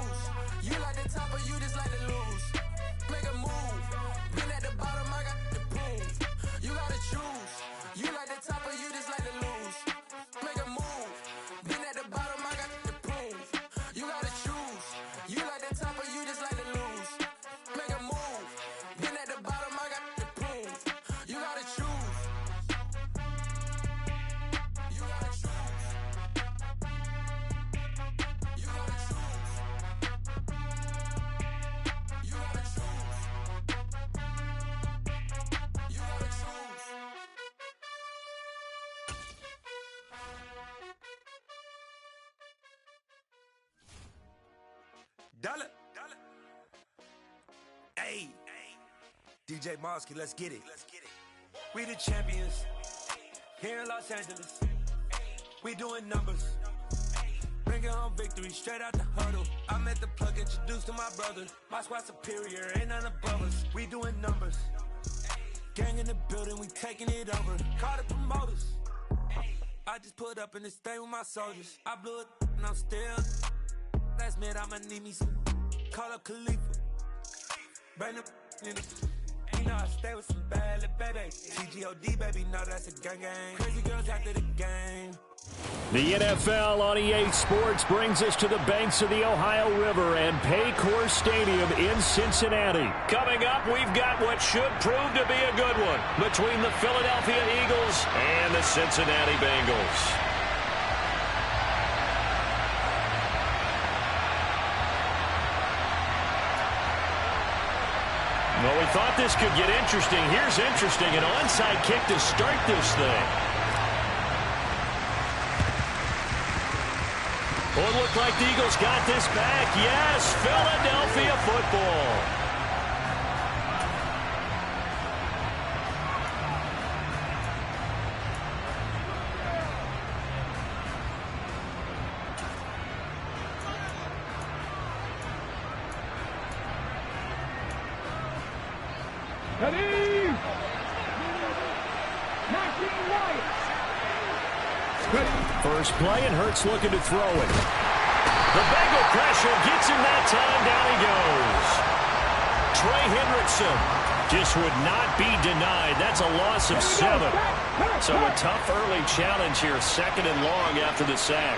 choose. You like the top or you just like to lose. Make a move. Been at the bottom, I got the prove. You gotta choose. You like the top or you just like to lose. Make a move. Been at the bottom, I got the prove. You gotta choose. You like the top or you just like to lose. Make a move. Been at the bottom, I got the prove. You gotta choose. You gotta choose. You gotta choose. You gotta choose. You gotta choose. Dollar. Hey. DJ Mosky, let's get it. We the champions. Here in Los Angeles. We doing numbers. Bringing home victory straight out the huddle. I met the plug, introduced to my brother. My squad superior, ain't none above us. We doing numbers. Gang in the building, we taking it over. Call the promoters. I just put up in this thing with my soldiers. I blew it and I'm still. Last minute I'ma need me some. Call up Khalifa. Bring them in the. You know I stay with some bad little baby. TGOD baby, know that's a gang gang. Crazy girls after the game. The NFL on EA Sports brings us to the banks of the Ohio River and Paycor Stadium in Cincinnati. Coming up, we've got what should prove to be a good one between the Philadelphia Eagles and the Cincinnati Bengals. Well, we thought this could get interesting. Here's interesting, an onside kick to start this thing. Oh, it looked like the Eagles got this back. Yes, Philadelphia football. First play, and Hurts looking to throw it. The Bengal pressure gets him that time. Down he goes. Trey Hendrickson just would not be denied. That's a loss of 7. So a tough early challenge here, 2nd and long after the sack.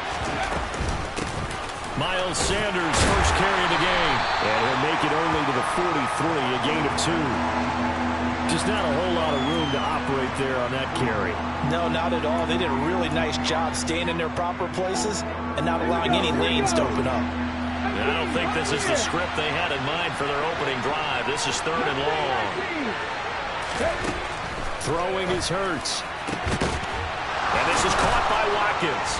Miles Sanders, first carry of the game. And he'll make it only to the 43, a gain of 2. Just not a whole lot of room to operate there on that carry. No, not at all. They did a really nice job staying in their proper places and not allowing any lanes to open up. I don't think this is the script they had in mind for their opening drive. This is 3rd and long. Throwing is Hurts. And this is caught by Watkins.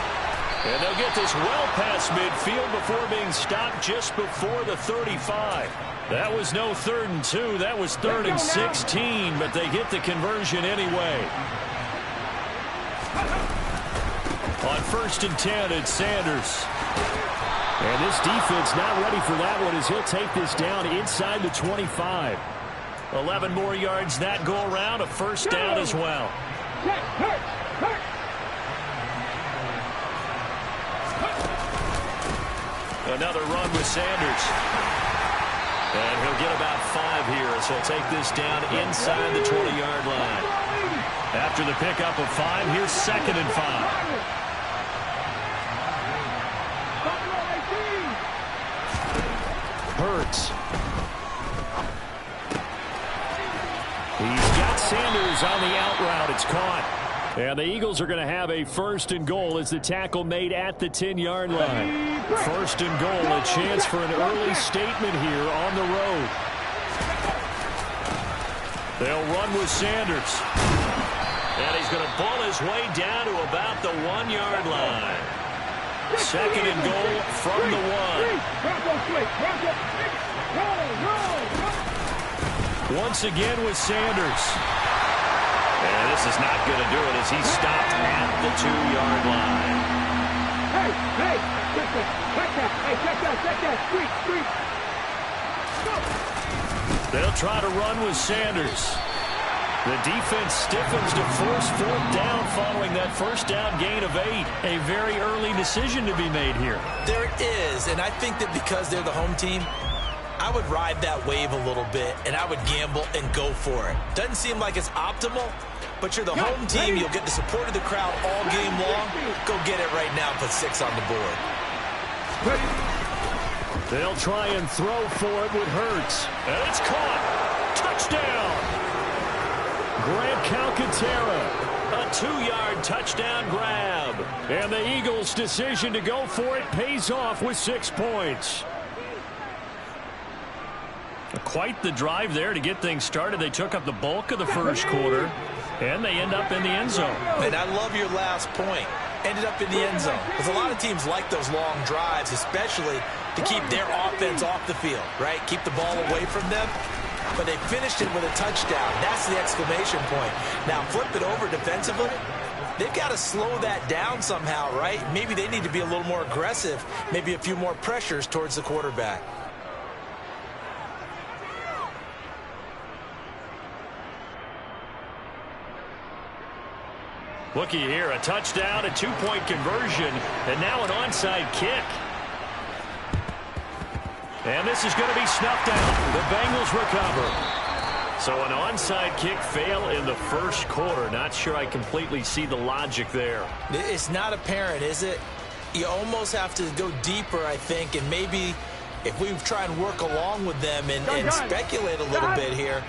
And they'll get this well past midfield before being stopped just before the 35. That was no 3rd and 2. That was 3rd and 16, but they get the conversion anyway. On 1st and 10, it's Sanders. And this defense not ready for that one as he'll take this down inside the 25. 11 more yards that go around, a first down as well. Another run with Sanders. And he'll get about 5 here as he'll take this down inside the 20-yard line. After the pickup of 5, here's 2nd and 5. Hurts. He's got Sanders on the out route. It's caught. And the Eagles are going to have a 1st and goal as the tackle made at the 10-yard line. 1st and goal, a chance for an early statement here on the road. They'll run with Sanders. And he's going to pull his way down to about the 1-yard line. 2nd and goal from the 1. Once again with Sanders. And this is not going to do it as he's stopped at the 2-yard line. Hey, check that, street. They'll try to run with Sanders. The defense stiffens to force fourth down following that first down gain of 8. A very early decision to be made here. There is, and I think that because they're the home team, I would ride that wave a little bit, and I would gamble and go for it. Doesn't seem like it's optimal, but you're the home team. You'll get the support of the crowd all game long. Go get it right now. Put 6 on the board. They'll try and throw for it with Hurts. And it's caught. Touchdown. Grant Calcaterra, a 2-yard touchdown grab. And the Eagles' decision to go for it pays off with 6 points. Quite the drive there to get things started. They took up the bulk of the first quarter, and they end up in the end zone. And I love your last point. Ended up in the end zone. Because a lot of teams like those long drives, especially to keep their offense off the field, right? Keep the ball away from them. But they finished it with a touchdown. That's the exclamation point. Now flip it over defensively. They've got to slow that down somehow, right? Maybe they need to be a little more aggressive. Maybe a few more pressures towards the quarterback. Looky here, a touchdown, a 2-point conversion, and now an onside kick. And this is going to be snuffed out. The Bengals recover. So an onside kick fail in the first quarter. Not sure I completely see the logic there. It's not apparent, is it? You almost have to go deeper, I think, and maybe if we try and work along with them and speculate a little bit here,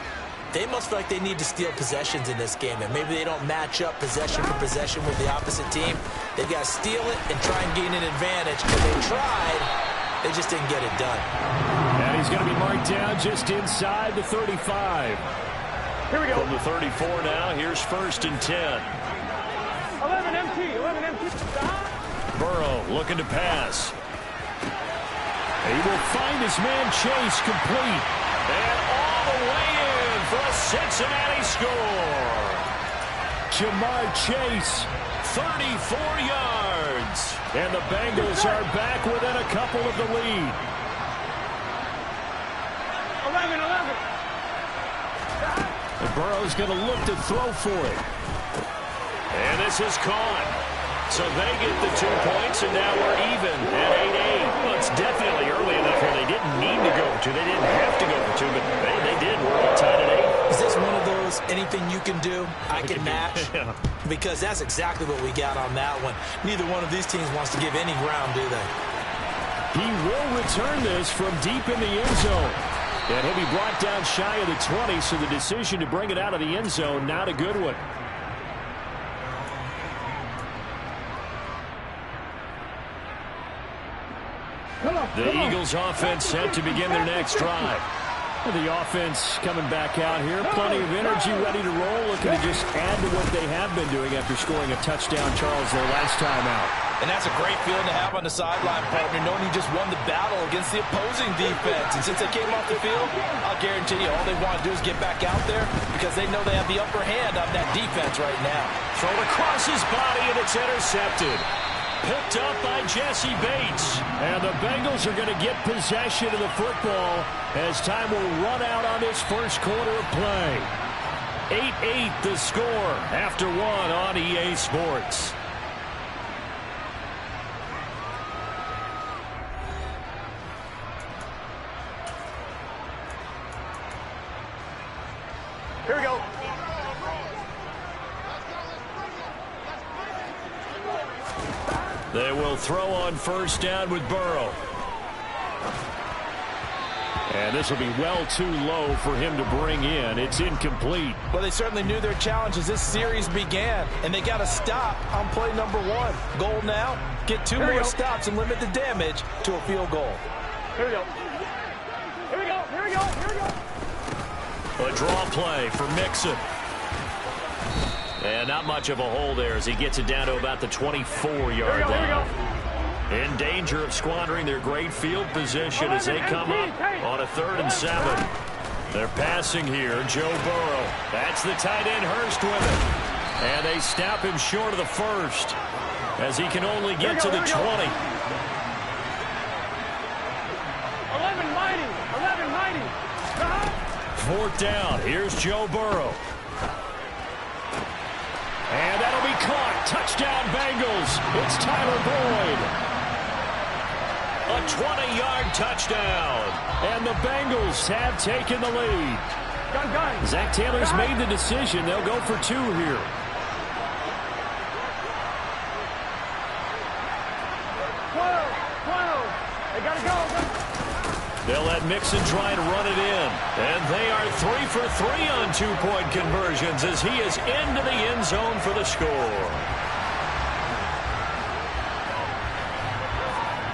they must feel like they need to steal possessions in this game, and maybe they don't match up possession for possession with the opposite team. They've got to steal it and try and gain an advantage. And they tried. They just didn't get it done. And he's going to be marked down just inside the 35. Here we go. From the 34 now, here's 1st and 10. 11 empty. Burrow looking to pass. He will find his man Chase complete. And all the way in for a Cincinnati score. Jamar Chase, 34 yards. And the Bengals are back within a couple of the lead. 11. And Burrow's going to look to throw for it. And this is caught. So they get the 2 points, and now we're even at 8-8. Well, it's definitely early enough where they didn't need to go for 2. They didn't have to go for 2, but they did. We're all tied at 8. Is this one of those anything you can do, I can match? Yeah. Because that's exactly what we got on that one. Neither one of these teams wants to give any ground, do they? He will return this from deep in the end zone. And he'll be brought down shy of the 20, so the decision to bring it out of the end zone, not a good one. The Eagles offense set to begin their next drive. The offense coming back out here. Plenty of energy, ready to roll. Looking to just add to what they have been doing after scoring a touchdown, Charles, their last time out. And that's a great feeling to have on the sideline, partner, knowing you just won the battle against the opposing defense. And since they came off the field, I'll guarantee you all they want to do is get back out there because they know they have the upper hand on that defense right now. Thrown across his body, and it's intercepted. Picked up by Jesse Bates. And the Bengals are going to get possession of the football as time will run out on this first quarter of play. 8-8 the score after 1 on EA Sports. Here we go. They will throw on first down with Burrow. And this will be well too low for him to bring in. It's incomplete. Well, they certainly knew their challenge as this series began, and they got to stop on play number 1. Goal now, get 2 more stops and limit the damage to a field goal. Here we go. A draw play for Mixon. And not much of a hole there as he gets it down to about the 24-yard line. In danger of squandering their great field position as they come up on a 3rd and 7. They're passing here, Joe Burrow. That's the tight end Hurst with it. And they stop him short of the first as he can only get to the 20. 11 mighty. 4th down. Here's Joe Burrow. caught. Touchdown, Bengals. It's Tyler Boyd. A 20-yard touchdown. And the Bengals have taken the lead. Gun. Zach Taylor's made the decision. They'll go for 2 here. 12. They got to go. They'll let Mixon try and run it in. And they are 3 for 3 on 2-point conversions as he is into the end zone for the score.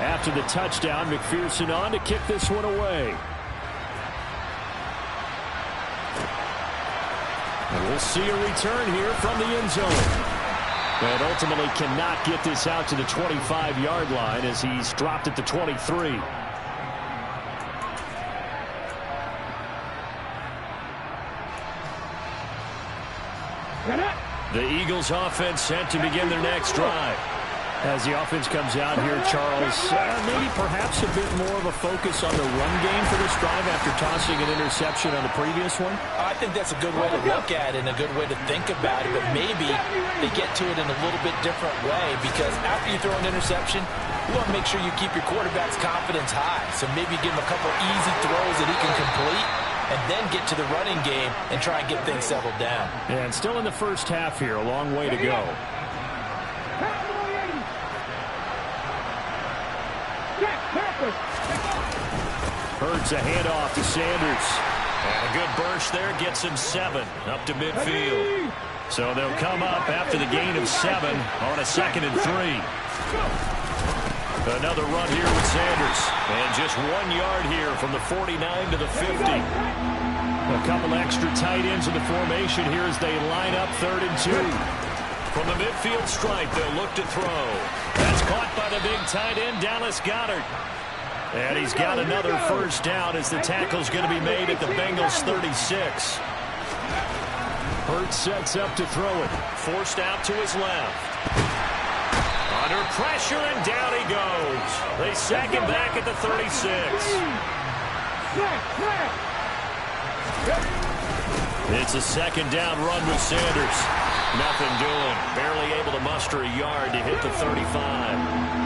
After the touchdown, McPherson on to kick this one away. And we'll see a return here from the end zone. But ultimately cannot get this out to the 25-yard line as he's dropped at the 23. The Eagles offense set to begin their next drive. As the offense comes out here, Charles, maybe perhaps a bit more of a focus on the run game for this drive after tossing an interception on the previous one? I think that's a good way to look at it and a good way to think about it, but maybe they get to it in a little bit different way because after you throw an interception, you want to make sure you keep your quarterback's confidence high. So maybe give him a couple easy throws that he can complete and then get to the running game and try and get things settled down. And still in the first half here, a long way to go. Hurts a handoff to Sanders. And a good burst there gets him 7 up to midfield. So they'll come up after the gain of 7 on a 2nd and 3. Another run here with Sanders. And just 1 yard here from the 49 to the 50. A couple extra tight ends in the formation here as they line up 3rd and 2. From the midfield stripe, they'll look to throw. That's caught by the big tight end, Dallas Goedert. And he's got another first down as the tackle's going to be made at the Bengals 36. Hurts sets up to throw it. Forced out to his left. Under pressure, and down he goes. They sack him back at the 36. It's a 2nd down run with Sanders. Nothing doing. Barely able to muster a yard to hit the 35.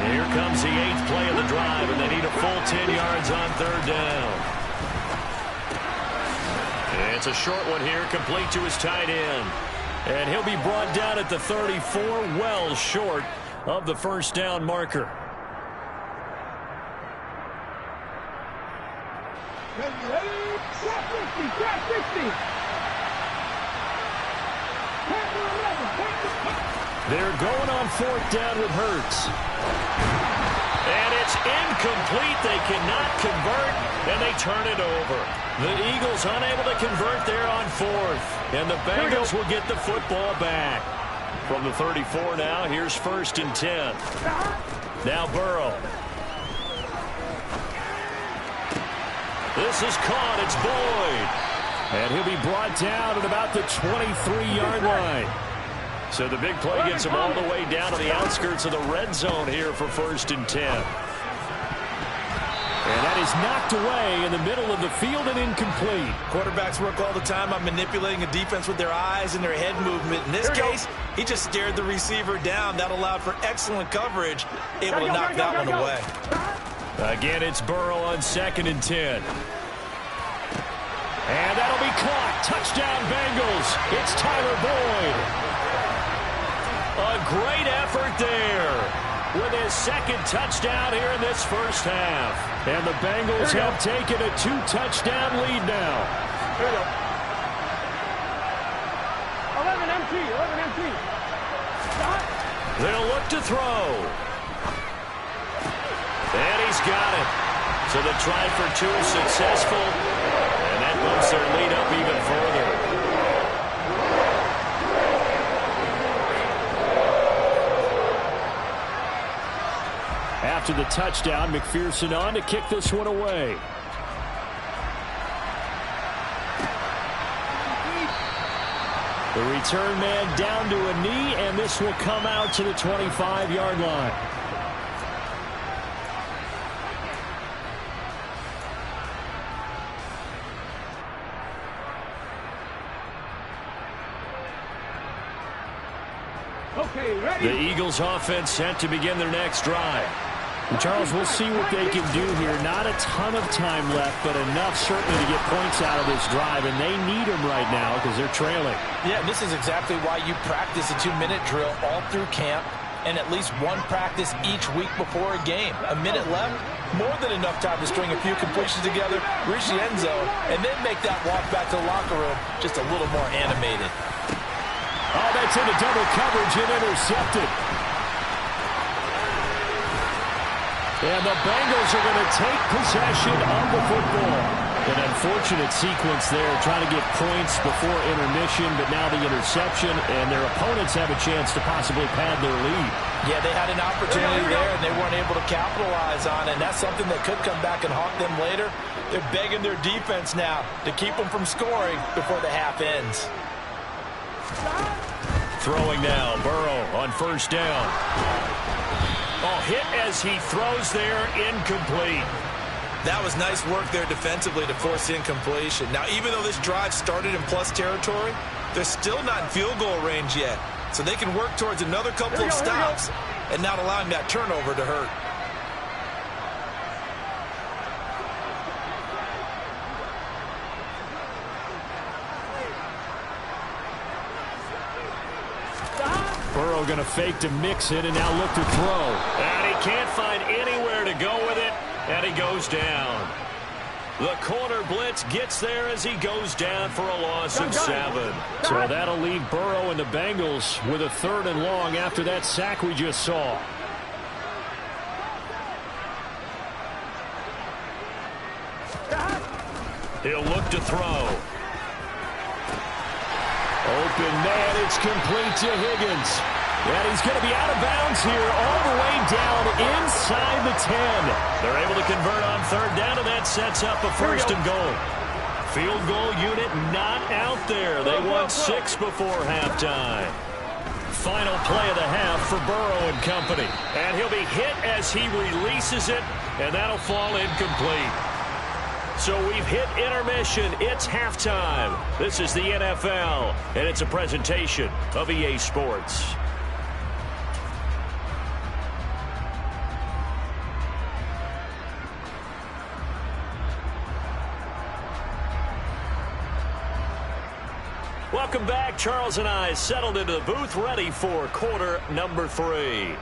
Here comes the 8th play of the drive, and they need a full 10 yards on 3rd down. It's a short one here, complete to his tight end. And he'll be brought down at the 34, well short of the first down marker. They're going on 4th down with Hurts. And it's incomplete. They cannot convert, and they turn it over. The Eagles unable to convert there on 4th. And the Bengals will get the football back. From the 34 now, here's 1st and 10. Now Burrow. This is caught. It's Boyd. And he'll be brought down at about the 23-yard line. So the big play gets him all the way down to the outskirts of the red zone here for 1st and 10. And that is knocked away in the middle of the field and incomplete. Quarterbacks work all the time on manipulating a defense with their eyes and their head movement. In this case, he just stared the receiver down. That allowed for excellent coverage, able to knock that one away. Again, it's Burrow on 2nd and 10. And that'll be caught. Touchdown, Bengals. It's Tyler Boyd. A great effort there with his 2nd touchdown here in this first half. And the Bengals have taken a 2-touchdown lead now. Here we go. 11 empty. They'll look to throw. And he's got it. So the try for 2 is successful. And that moves their lead up even further. After the touchdown, McPherson on to kick this one away. The return man down to a knee, and this will come out to the 25-yard line. Okay, ready? The Eagles offense set to begin their next drive. And Charles, we'll see what they can do here. Not a ton of time left, but enough certainly to get points out of this drive, and they need them right now because they're trailing. Yeah, this is exactly why you practice a 2-minute drill all through camp and at least one practice each week before a game. A minute left, more than enough time to string a few completions together, reach the end zone, and then make that walk back to the locker room just a little more animated. Oh, that's into double coverage and intercepted. And the Bengals are going to take possession of the football. An unfortunate sequence there, trying to get points before intermission, but now the interception, and their opponents have a chance to possibly pad their lead. Yeah, they had an opportunity there, and they weren't able to capitalize on it, and that's something that could come back and haunt them later. They're begging their defense now to keep them from scoring before the half ends. Throwing now, Burrow on first down. Oh, hit as he throws there, incomplete. That was nice work there defensively to force incompletion. Now, even though this drive started in plus territory, they're still not in field goal range yet. So they can work towards another couple of stops and not allowing that turnover to hurt. Burrow going to fake to mix it and now look to throw. And he can't find anywhere to go with it, and he goes down. The corner blitz gets there as he goes down for a loss of 7. So that'll leave Burrow and the Bengals with a 3rd and long after that sack we just saw. He'll look to throw. Open man, it's complete to Higgins. And he's going to be out of bounds here all the way down inside the 10. They're able to convert on 3rd down, and that sets up a 1st and goal. Field goal unit not out there. They won 6 before halftime. Final play of the half for Burrow and company. And he'll be hit as he releases it, and that'll fall incomplete. So we've hit intermission. It's halftime. This is the NFL, and it's a presentation of EA Sports. Welcome back. Charles and I settled into the booth, ready for quarter number 3.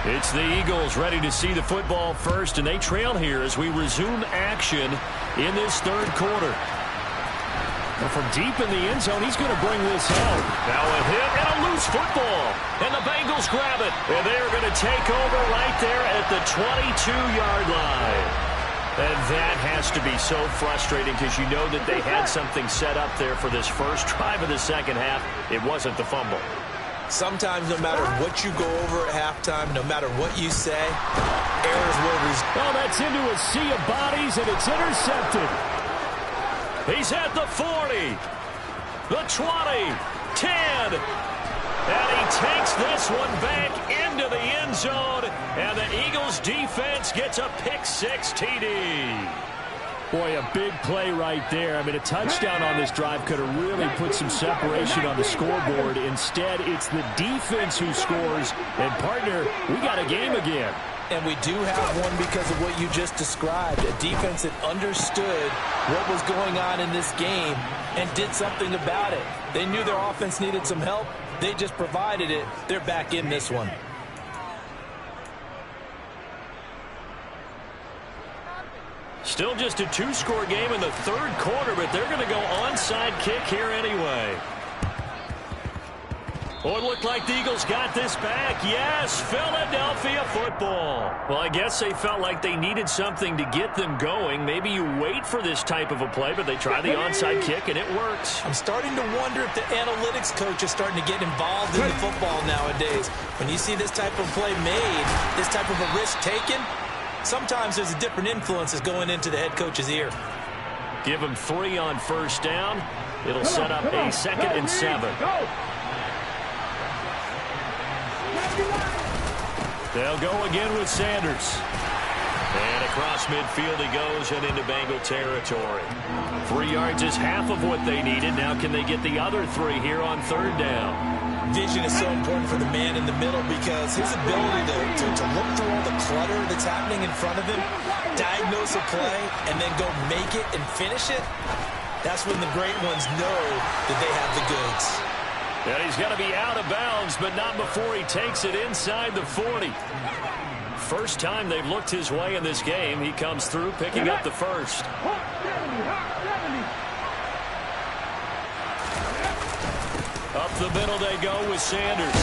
It's the Eagles ready to see the football first, and they trail here as we resume action in this 3rd quarter. Well, from deep in the end zone, he's going to bring this home. Now a hit and a loose football. And the Bengals grab it. And they are going to take over right there at the 22-yard line. And that has to be so frustrating because you know that they had something set up there for this first drive of the second half. It wasn't the fumble. Sometimes no matter what you go over at halftime, no matter what you say, errors will result. Oh, that's into a sea of bodies, and it's intercepted. He's at the 40, the 20, 10, and he takes this one back into the end zone, and the Eagles defense gets a pick-6 TD. Boy, a big play right there. I mean, a touchdown on this drive could have really put some separation on the scoreboard. Instead, it's the defense who scores, and partner, we got a game again. And we do have one because of what you just described. A defense that understood what was going on in this game and did something about it. They knew their offense needed some help. They just provided it. They're back in this one. Still just a 2-score game in the 3rd quarter, but they're going to go onside kick here anyway. Oh, it looked like the Eagles got this back. Yes, Philadelphia football. Well, I guess they felt like they needed something to get them going. Maybe you wait for this type of a play, but they try the onside kick, and it works. I'm starting to wonder if the analytics coach is starting to get involved in the football nowadays. When you see this type of play made, this type of a risk taken, sometimes there's a different influence that's going into the head coach's ear. Give him 3 on first down. It'll set up a 2nd and 7. They'll go again with Sanders. And a Across midfield he goes and into Bengal territory. 3 yards is half of what they needed. Now can they get the other 3 here on third down? Vision is so important for the man in the middle because his ability to look through all the clutter that's happening in front of him, diagnose a play, and then go make it and finish it, that's when the great ones know that they have the goods. And he's going to be out of bounds, but not before he takes it inside the 40. First time they've looked his way in this game. He comes through picking up the first. Up the middle they go with Sanders.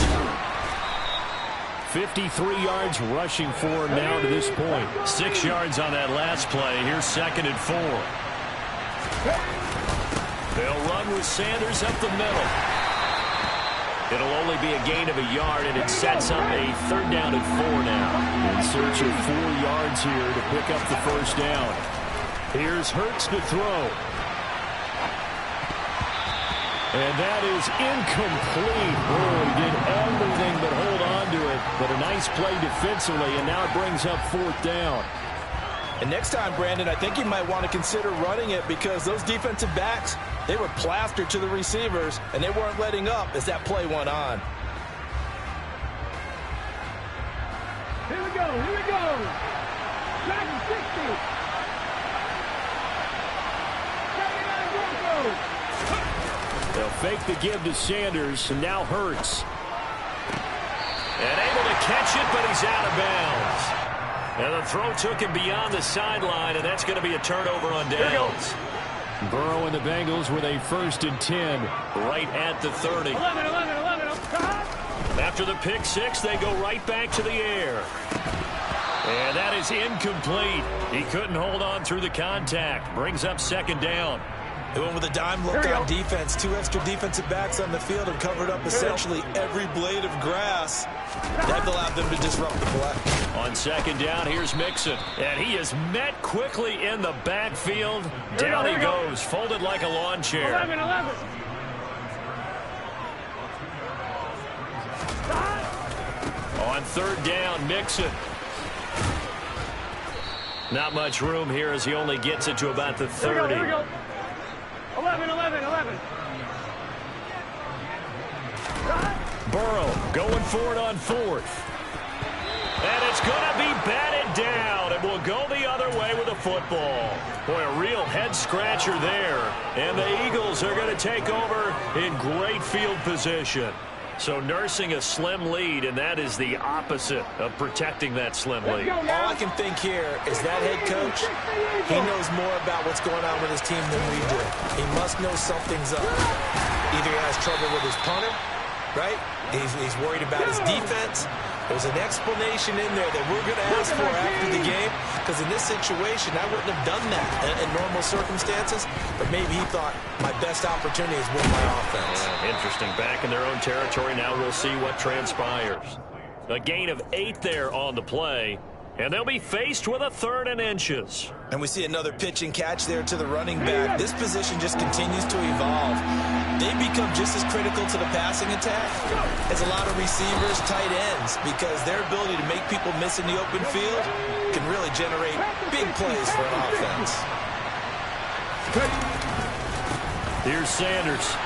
53 yards rushing for him now to this point. 6 yards on that last play. Here's 2nd and 4. They'll run with Sanders up the middle. It'll only be a gain of a yard, and it sets up a 3rd down and 4 now. In search of 4 yards here to pick up the first down. Here's Hurts to throw. And that is incomplete. Oh, he did everything but hold on to it. But a nice play defensively, and now it brings up 4th down. And next time, Brandon, I think you might want to consider running it because those defensive backs, they were plastered to the receivers, and they weren't letting up as that play went on. Here we go, here we go. Dragon 60. 79 Broncos. They'll fake the give to Sanders, and now Hurts. And able to catch it, but he's out of bounds. And the throw took him beyond the sideline, and that's going to be a turnover on downs. Burrow and the Bengals with a 1st and 10 right at the 30. 11. After the pick 6, they go right back to the air. And that is incomplete. He couldn't hold on through the contact. Brings up 2nd down. They went with a dime look on defense. 2 extra defensive backs on the field and covered up essentially every blade of grass. That allowed them to disrupt the play. On 2nd down, here's Mixon. And he is met quickly in the backfield. Down he goes, folded like a lawn chair. 11. On 3rd down, Mixon. Not much room here as he only gets it to about the 30. Here we go. 11. Burrow going for it on 4th. And it's going to be batted down. It will go the other way with the football. Boy, a real head-scratcher there. And the Eagles are going to take over in great field position. So nursing a slim lead, and that is the opposite of protecting that slim lead. All I can think here is that head coach, he knows more about what's going on with his team than we do. He must know something's up. Either he has trouble with his punter, right? He's worried about his defense. There's an explanation in there that we're going to ask for after the game, because in this situation, I wouldn't have done that in normal circumstances, but maybe he thought my best opportunity is with my offense. Yeah, interesting. Back in their own territory. Now we'll see what transpires. A gain of 8 there on the play, and they'll be faced with a 3rd and inches. And we see another pitch and catch there to the running back. This position just continues to evolve. They become just as critical to the passing attack as a lot of receivers, tight ends, because their ability to make people miss in the open field can really generate big plays for an offense. Here's Sanders.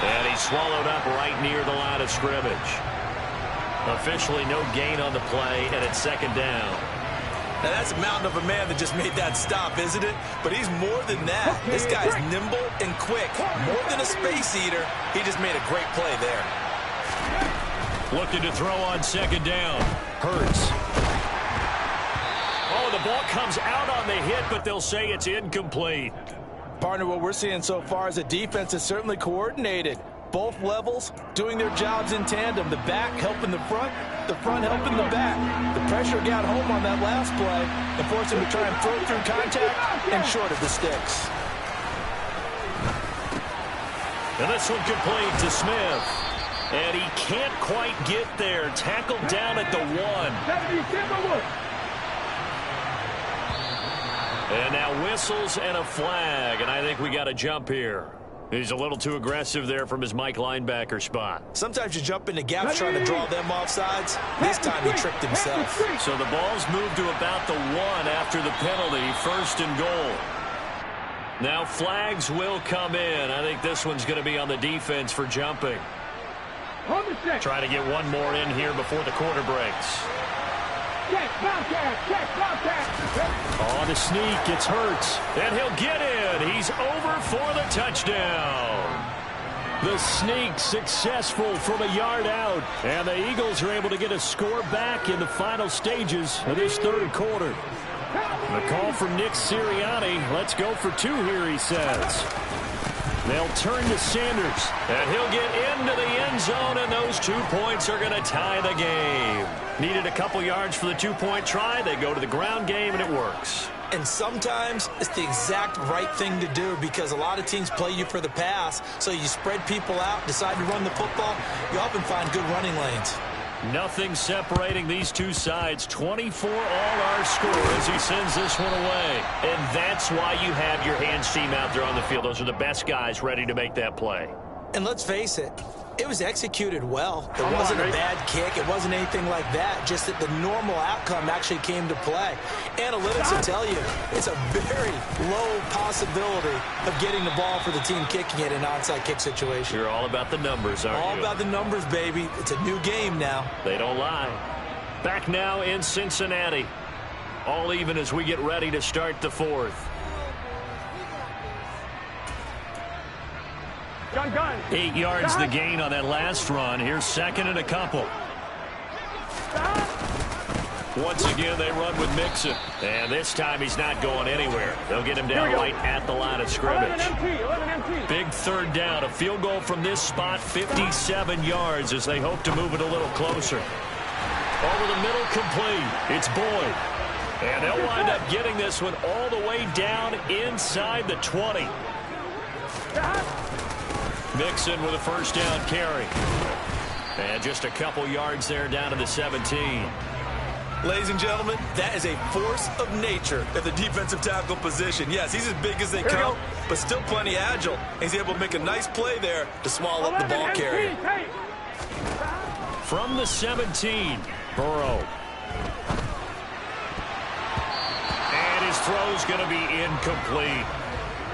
And he's swallowed up right near the line of scrimmage. Officially no gain on the play, and it's 2nd down. Now, that's a mountain of a man that just made that stop, isn't it? But he's more than that. This guy's nimble and quick. More than a space eater, he just made a great play there. Looking to throw on 2nd down. Hurts. Oh, the ball comes out on the hit, but they'll say it's incomplete. Partner, what we're seeing so far is the defense is certainly coordinated. Both levels doing their jobs in tandem. The back helping the front helping the back. The pressure got home on that last play and forced him to try and throw through contact and short of the sticks. And this one complete to Smith. And he can't quite get there. Tackled down at the 1. And now whistles and a flag. And I think we got a jump here. He's a little too aggressive there from his Mike linebacker spot. Sometimes you jump into gaps trying to draw them off sides. This time he tricked himself. So the ball's moved to about the 1 after the penalty, 1st and goal. Now flags will come in. I think this one's going to be on the defense for jumping. Try to get one more in here before the quarter breaks. On the sneak, it's Hurts. And he'll get in. He's over for the touchdown. The sneak successful from a yard out. And the Eagles are able to get a score back in the final stages of this 3rd quarter. The call from Nick Sirianni. Let's go for 2 here, he says. They'll turn to Sanders. And he'll get into the end zone, and those 2 points are going to tie the game. Needed a couple yards for the 2-point try. They go to the ground game, and it works. And sometimes it's the exact right thing to do because a lot of teams play you for the pass, so you spread people out, decide to run the football. You often find good running lanes. Nothing separating these two sides. 24 all our score as he sends this one away. And that's why you have your hands team out there on the field. Those are the best guys ready to make that play. And let's face it, it was executed well. It wasn't a bad kick. It wasn't anything like that. Just that the normal outcome actually came to play. Analytics will tell you it's a very low possibility of getting the ball for the team kicking it in an onside kick situation. You're all about the numbers, aren't you? All about the numbers, baby. It's a new game now. They don't lie. Back now in Cincinnati. All even as we get ready to start the 4th. 8 yards the gain on that last run. Here's 2nd and a couple. Once again, they run with Mixon. And this time he's not going anywhere. They'll get him down right at the line of scrimmage. Big 3rd down. A field goal from this spot, 57 yards as they hope to move it a little closer. Over the middle, complete. It's Boyd. And they'll wind up getting this one all the way down inside the 20. Mixon with a 1st down carry. And just a couple yards there down to the 17. Ladies and gentlemen, that is a force of nature at the defensive tackle position. Yes, he's as big as they come, but still plenty agile. He's able to make a nice play there to swallow up the ball carrier. From the 17, Burrow. And his throw's going to be incomplete.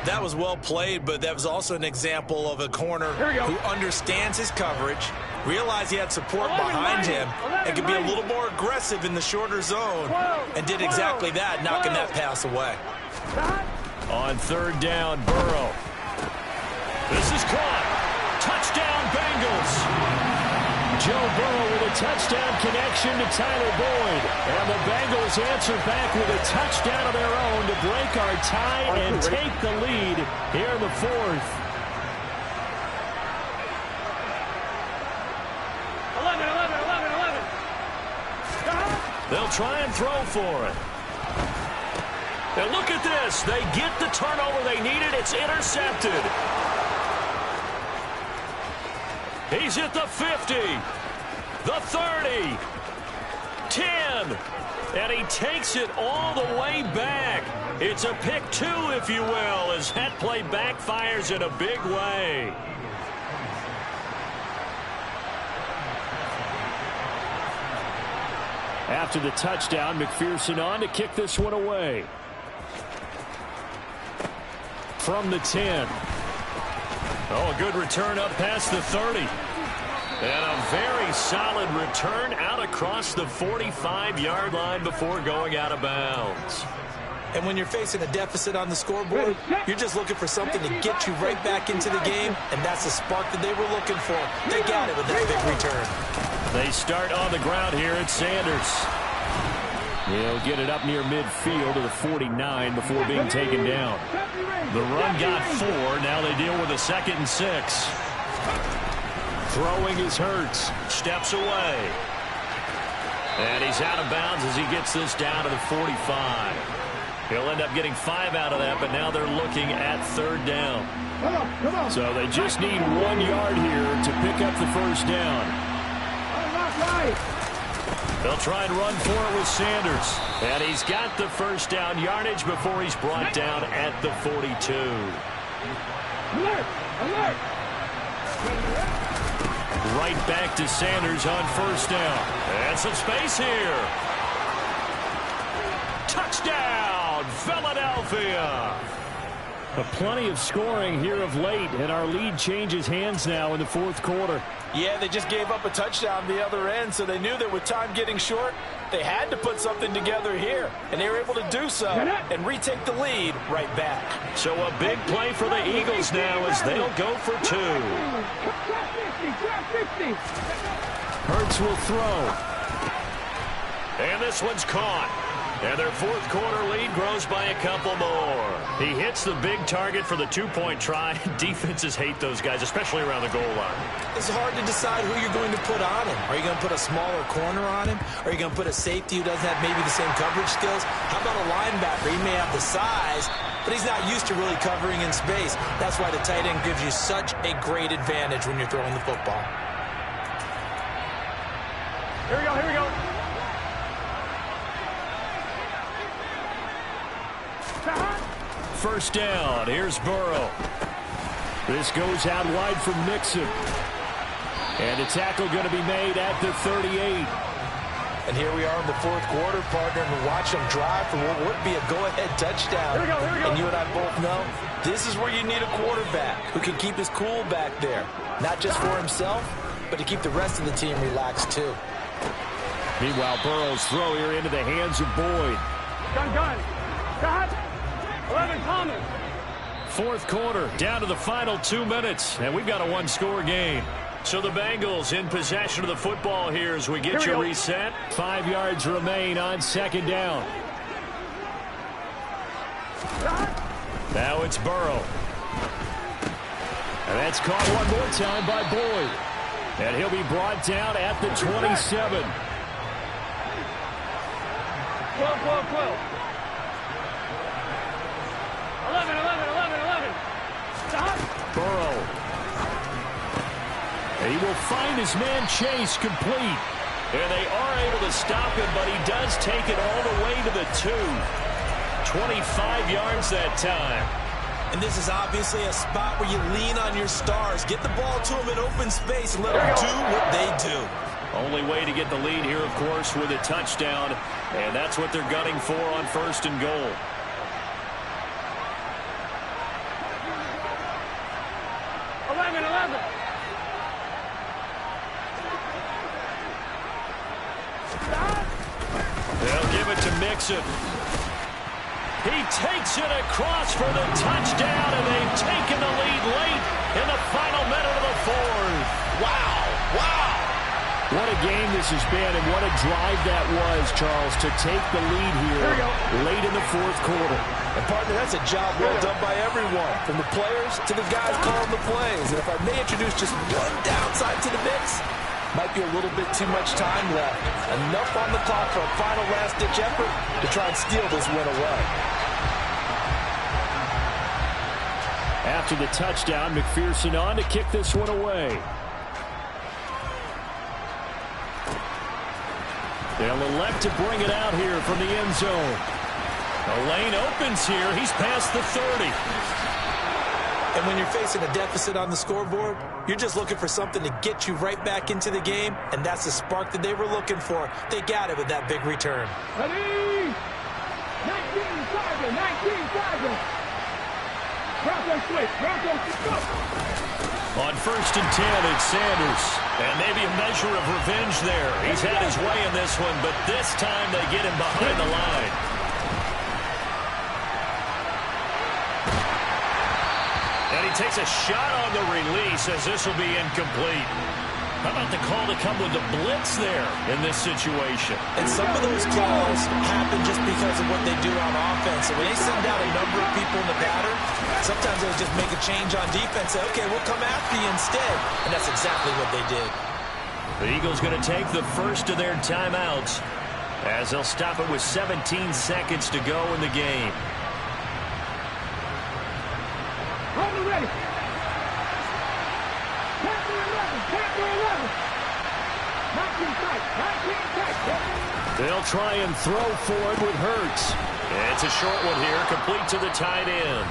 That was well played, but that was also an example of a corner who understands his coverage, realized he had support behind him, and could be a little more aggressive in the shorter zone, and did exactly that, knocking that pass away. On 3rd down, Burrow. This is caught. Touchdown, Bengals. Joe Burrow with a touchdown connection to Tyler Boyd. And the Bengals answer back with a touchdown of their own to break our tie and take the lead here in the 4th. 11. They'll try and throw for it. And look at this. They get the turnover they needed. It's intercepted. He's at the 50, the 30, 10, and he takes it all the way back. It's a pick 2, if you will, as that play backfires in a big way. After the touchdown, McPherson on to kick this one away. From the 10. Oh, a good return up past the 30. And a very solid return out across the 45-yard line before going out of bounds. And when you're facing a deficit on the scoreboard, you're just looking for something to get you right back into the game, and that's the spark that they were looking for. They got it with that big return. They start on the ground here at Sanders. He'll get it up near midfield to the 49 before being taken down. The run got 4. Now they deal with a 2nd and 6. Throwing is Hurts. Steps away. And he's out of bounds as he gets this down to the 45. He'll end up getting 5 out of that, but now they're looking at 3rd down. Come on. So they just need 1 yard here to pick up the 1st down. They'll try and run for it with Sanders. And he's got the 1st down yardage before he's brought down at the 42. Alert! Alert! Right back to Sanders on first down. And some space here. Touchdown, Philadelphia! Plenty of scoring here of late, and our lead changes hands now in the fourth quarter. Yeah, they just gave up a touchdown the other end, so they knew that with time getting short, they had to put something together here, and they were able to do so and retake the lead right back. So a big play for the Eagles now as they'll go for two. Hurts will throw. And this one's caught. And their fourth quarter lead grows by a couple more. He hits the big target for the two-point try. Defenses hate those guys, especially around the goal line. It's hard to decide who you're going to put on him. Are you going to put a smaller corner on him? Are you going to put a safety who doesn't have maybe the same coverage skills? How about a linebacker? He may have the size, but he's not used to really covering in space. That's why the tight end gives you such a great advantage when you're throwing the football. Here we go, here we go. First down. Here's Burrow. This goes out wide from Mixon. And a tackle going to be made at the 38. And here we are in the fourth quarter, partner, and watch them drive for what would be a go-ahead touchdown. Here we go, here we go. And you and I both know this is where you need a quarterback who can keep his cool back there. Not just for himself, but to keep the rest of the team relaxed too. Meanwhile, Burrow's throw here into the hands of Boyd. Gun. Cut. 11 Thomas. Fourth quarter, down to the final 2 minutes, and we've got a one-score game. So the Bengals in possession of the football here as we get you reset. 5 yards remain on second down. Now it's Burrow. And that's caught one more time by Boyd. And he'll be brought down at the 27. 12. 11. Stop. Burrow. And he will find his man Chase complete. And they are able to stop him, but he does take it all the way to the 2. 25 yards that time. And this is obviously a spot where you lean on your stars. Get the ball to them in open space and let them do what they do. Only way to get the lead here, of course, with a touchdown. And that's what they're gunning for on first and goal. They'll give it to Mixon. He takes it across for the touchdown, and they've taken the lead late in the final minute of the fourth. Wow. What a game this has been, and what a drive that was, Charles, to take the lead here late in the fourth quarter. And, partner, that's a job well done by everyone, from the players to the guys calling the plays. And if I may introduce just one downside to the mix, might be a little bit too much time left. Enough on the clock for a final last-ditch effort to try and steal this win away. After the touchdown, McPherson on to kick this one away. They'll elect to bring it out here from the end zone. The lane opens here. He's past the 30. And when you're facing a deficit on the scoreboard, you're just looking for something to get you right back into the game, and that's the spark that they were looking for. They got it with that big return. Ready? 19 Sergeant. Broncos switch. Go. On first and 10, it's Sanders. And maybe a measure of revenge there. He's had his way in this one, but this time they get him behind the line. And he takes a shot on the release as this will be incomplete. How about the call to come with the blitz there in this situation? And some of those calls happen just because of what they do on offense. So when they send out a number of people in the pattern, sometimes they'll just make a change on defense. Say, okay, we'll come after you instead. And that's exactly what they did. The Eagles going to take the first of their timeouts as they'll stop it with 17 seconds to go in the game. Hold it ready. They'll try and throw for it with Hurts. It's a short one here, complete to the tight end.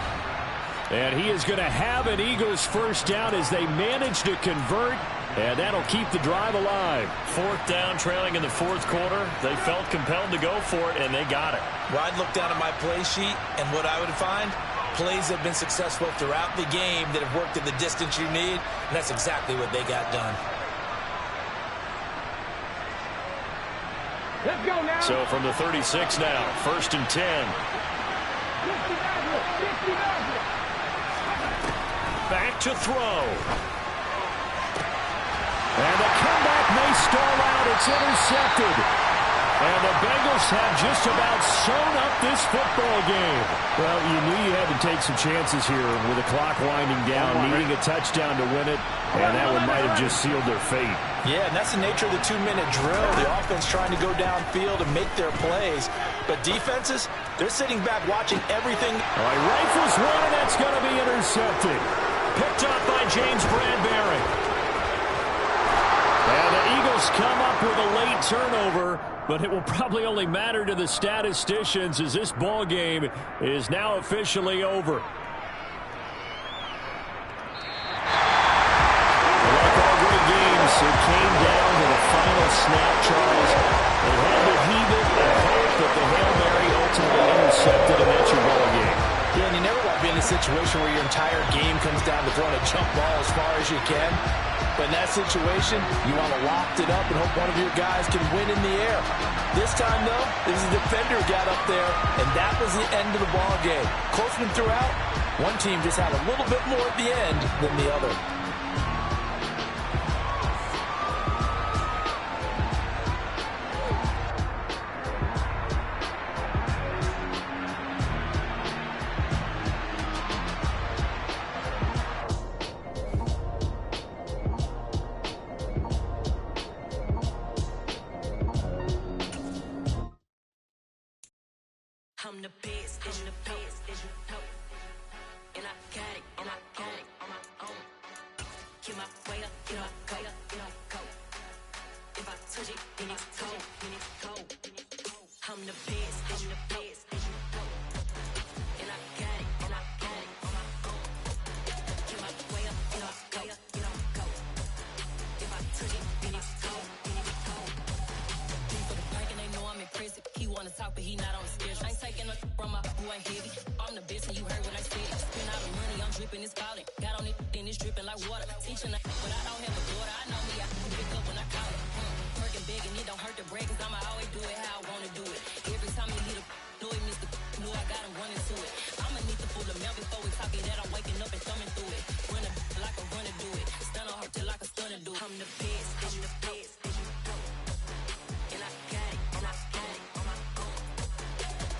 And he is going to have an Eagles first down as they manage to convert, and that'll keep the drive alive. 4th down, trailing in the 4th quarter. They felt compelled to go for it, and they got it. Well, I'd look down at my play sheet, and what I would find, plays that have been successful throughout the game that have worked at the distance you need, and that's exactly what they got done. Let's go now. So from the 36 now, 1st and 10. Back to throw. And the comeback may stall out. It's intercepted. And the Bengals have just about sewn up this football game. Well, you knew you had to take some chances here with the clock winding down, needing a touchdown to win it, and that one might have just sealed their fate. Yeah, and that's the nature of the 2-minute drill. The offense trying to go downfield and make their plays. But defenses, they're sitting back watching everything. All right, rifles one, and that's going to be intercepted. Picked up by James Bradbury. And the Eagles come up with a late turnover, but it will probably only matter to the statisticians as this ball game is now officially over. Like all great games, it came down to the final snap, Charles. They had to heave it and hope that the Hail Mary ultimately intercepted, and that's your ball game. Yeah, and you never want to be in a situation where your entire game comes down to throwing a jump ball as far as you can. But in that situation, you want to loft it up and hope one of your guys can win in the air. This time, though, this defender got up there, and that was the end of the ball game. Close one throughout. One team just had a little bit more at the end than the other. I'm the best, and the best, and I got it, on my own. Get my way up, get my go. If I touch it, then it's cold, I'm the best, and the best, and I got it, on my own. Get my way up, get my go. If I touch it, then it's cold. For the park and they know I'm impressive. He wanna talk, but he not on the schedule. I ain't taking no from my boy heavy. I'm the best and you heard what I said. Spend all the money, I'm dripping, it's falling. Got on it, then it's dripping like water. Teaching but I don't have a daughter. I know me, I can pick up when I call it. Working big and it don't hurt to break, cause I'ma always do it how I wanna do it. Every time you hit a know it, Mr. Know I got him running to it. I'ma need to pull the mail before we talk it that I'm waking up and thumbing through it. Running like a runner do it. Stun on her till like a stunner do it. I'm the best, I'm the best. And I got it, and I got it on my own.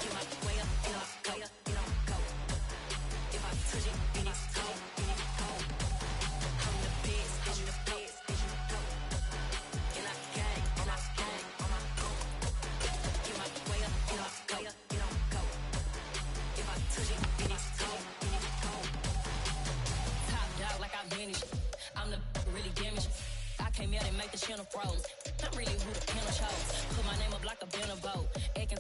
Get my way up, get my go. If I touch it, then it's cold. I'm the best, I'm the best. And I got it, and I got it on my own. Get my way up, get my go. If I touch it, then it's cold. Top dog like I vanished. I'm the really damaged. I came out and make the channel froze. I'm really who the panel chose. Put my name up like a banner boat. Acting